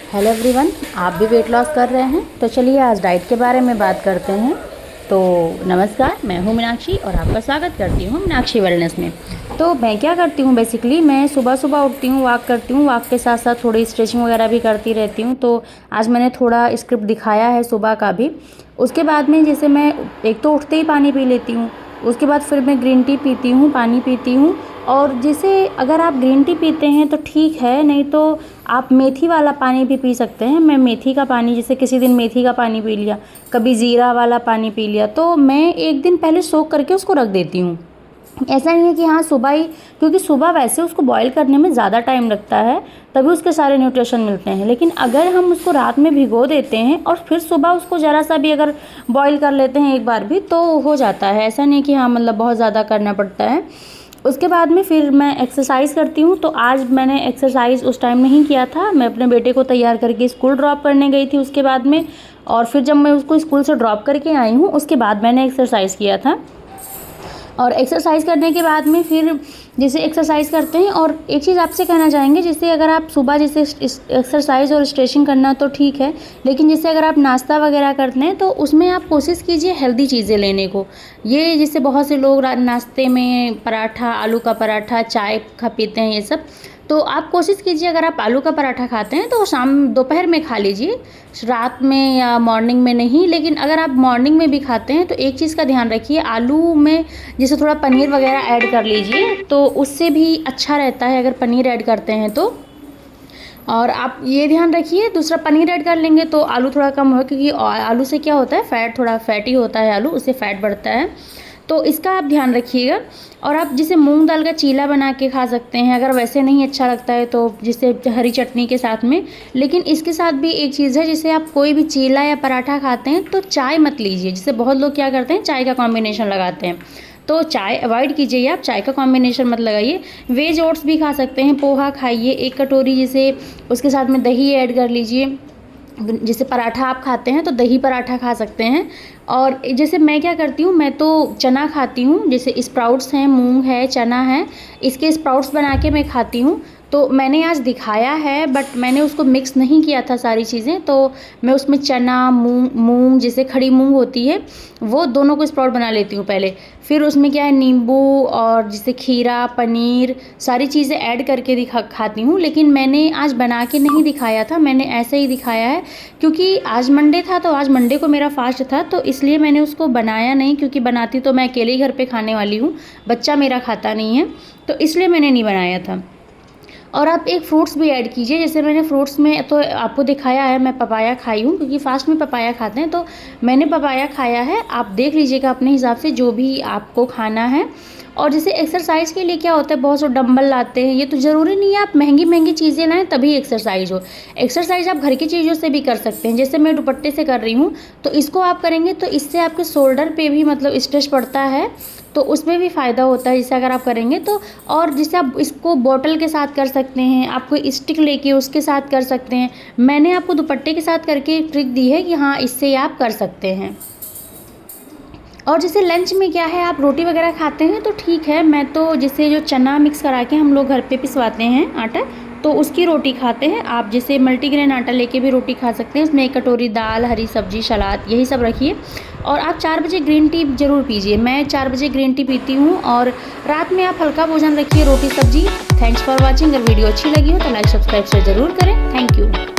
Hello everyone, आप भी weight loss कर रहे हैं तो चलिए आज डाइट के बारे में बात करते हैं। तो नमस्कार, मैं हूं मीनाक्षी और आपका स्वागत करती हूं मीनाक्षी वेलनेस में। तो मैं क्या करती हूं, बेसिकली मैं सुबह सुबह उठती हूं, वॉक करती हूं, वॉक के साथ साथ थोड़ी स्ट्रेचिंग वगैरह भी करती रहती हूं। तो आज मैंने थोड़ा स्क्रिप्ट दिखाया है सुबह का भी। उसके बाद में जैसे मैं एक तो उठते ही पानी पी लेती हूँ, उसके बाद फिर मैं ग्रीन टी पीती हूँ, पानी पीती हूँ। और जैसे अगर आप ग्रीन टी पीते हैं तो ठीक है, नहीं तो आप मेथी वाला पानी भी पी सकते हैं। मैं मेथी का पानी, जैसे किसी दिन मेथी का पानी पी लिया, कभी ज़ीरा वाला पानी पी लिया, तो मैं एक दिन पहले सोख करके उसको रख देती हूँ। ऐसा नहीं है कि हाँ सुबह ही, क्योंकि सुबह वैसे उसको बॉईल करने में ज़्यादा टाइम लगता है, तभी उसके सारे न्यूट्रिशन मिलते हैं। लेकिन अगर हम उसको रात में भिगो देते हैं और फिर सुबह उसको ज़रा सा भी अगर बॉईल कर लेते हैं एक बार भी, तो हो जाता है। ऐसा नहीं कि हाँ मतलब बहुत ज़्यादा करना पड़ता है। उसके बाद में फिर मैं एक्सरसाइज़ करती हूँ। तो आज मैंने एक्सरसाइज़ उस टाइम नहीं किया था, मैं अपने बेटे को तैयार करके स्कूल ड्रॉप करने गई थी उसके बाद में। और फिर जब मैं उसको स्कूल से ड्रॉप करके आई हूँ, उसके बाद मैंने एक्सरसाइज़ किया था। और एक्सरसाइज़ करने के बाद में फिर जैसे एक्सरसाइज़ करते हैं, और एक चीज़ आपसे कहना चाहेंगे, जैसे अगर आप सुबह जैसे एक्सरसाइज़ और स्ट्रेचिंग करना तो ठीक है, लेकिन जैसे अगर आप नाश्ता वगैरह करते हैं तो उसमें आप कोशिश कीजिए हेल्दी चीज़ें लेने को। ये जैसे बहुत से लोग नाश्ते में पराठा, आलू का पराठा, चाय पीते हैं, ये सब। तो आप कोशिश कीजिए, अगर आप आलू का पराठा खाते हैं तो शाम दोपहर में खा लीजिए, रात में या मॉर्निंग में नहीं। लेकिन अगर आप मॉर्निंग में भी खाते हैं तो एक चीज़ का ध्यान रखिए, आलू में जैसे थोड़ा पनीर वगैरह ऐड कर लीजिए, तो उससे भी अच्छा रहता है अगर पनीर ऐड करते हैं तो। और आप ये ध्यान रखिए, दूसरा पनीर ऐड कर लेंगे तो आलू थोड़ा कम हो, क्योंकि आलू से क्या होता है, फ़ैट, थोड़ा फैटी होता है आलू, उससे फ़ैट बढ़ता है। तो इसका आप ध्यान रखिएगा। और आप जैसे मूंग दाल का चीला बना के खा सकते हैं, अगर वैसे नहीं अच्छा लगता है तो, जिससे हरी चटनी के साथ में। लेकिन इसके साथ भी एक चीज़ है, जैसे आप कोई भी चीला या पराठा खाते हैं तो चाय मत लीजिए। जैसे बहुत लोग क्या करते हैं, चाय का कॉम्बिनेशन लगाते हैं, तो चाय अवॉइड कीजिए, आप चाय का कॉम्बिनेशन मत लगाइए। वेज ओट्स भी खा सकते हैं, पोहा खाइए 1 कटोरी, जैसे उसके साथ में दही ऐड कर लीजिए। जैसे पराठा आप खाते हैं तो दही पराठा खा सकते हैं। और जैसे मैं क्या करती हूँ, मैं तो चना खाती हूँ, जैसे स्प्राउट्स हैं, मूंग है, चना है, इसके स्प्राउट्स बना के मैं खाती हूँ। तो मैंने आज दिखाया है, बट मैंने उसको मिक्स नहीं किया था सारी चीज़ें। तो मैं उसमें चना, मूंग जैसे खड़ी मूंग होती है, वो दोनों को स्प्राउट बना लेती हूँ पहले। फिर उसमें क्या है, नींबू और जैसे खीरा, पनीर, सारी चीज़ें ऐड करके खाती हूँ। लेकिन मैंने आज बना के नहीं दिखाया था, मैंने ऐसे ही दिखाया है, क्योंकि आज मंडे था, तो आज मंडे को मेरा फास्ट था, तो इसलिए मैंने उसको बनाया नहीं। क्योंकि बनाती तो मैं अकेले ही घर पे खाने वाली हूँ, बच्चा मेरा खाता नहीं है, तो इसलिए मैंने नहीं बनाया था। और आप एक फ्रूट्स भी ऐड कीजिए, जैसे मैंने फ्रूट्स में तो आपको दिखाया है, मैं पपाया खाई हूँ, क्योंकि फास्ट में पपाया खाते हैं, तो मैंने पपाया खाया है। आप देख लीजिएगा अपने हिसाब से जो भी आपको खाना है। और जैसे एक्सरसाइज के लिए क्या होता है, बहुत से डंबल लाते हैं, ये तो ज़रूरी नहीं है आप महंगी महंगी चीज़ें लाएं तभी एक्सरसाइज हो। एक्सरसाइज आप घर की चीज़ों से भी कर सकते हैं, जैसे मैं दुपट्टे से कर रही हूँ, तो इसको आप करेंगे तो इससे आपके शोल्डर पे भी मतलब स्ट्रेच पड़ता है, तो उसमें भी फ़ायदा होता है जैसे अगर आप करेंगे तो। और जैसे आप इसको बॉटल के साथ कर सकते हैं, आप कोई स्टिक लेके उसके साथ कर सकते हैं। मैंने आपको दुपट्टे के साथ करके एक ट्रिक दी है कि हाँ इससे आप कर सकते हैं। और जैसे लंच में क्या है, आप रोटी वगैरह खाते हैं तो ठीक है, मैं तो जैसे जो चना मिक्स करा के हम लोग घर पे पिसवाते हैं आटा, तो उसकी रोटी खाते हैं। आप जैसे मल्टीग्रेन आटा लेके भी रोटी खा सकते हैं, उसमें 1 कटोरी दाल, हरी सब्जी, सलाद, यही सब रखिए। और आप 4 बजे ग्रीन टी ज़रूर पीजिए, मैं 4 बजे ग्रीन टी पीती हूँ। और रात में आप हल्का भोजन रखिए, रोटी सब्जी। Thanks for watching. अगर वीडियो अच्छी लगी हो तो लाइक सब्सक्राइब से ज़रूर करें। Thank you.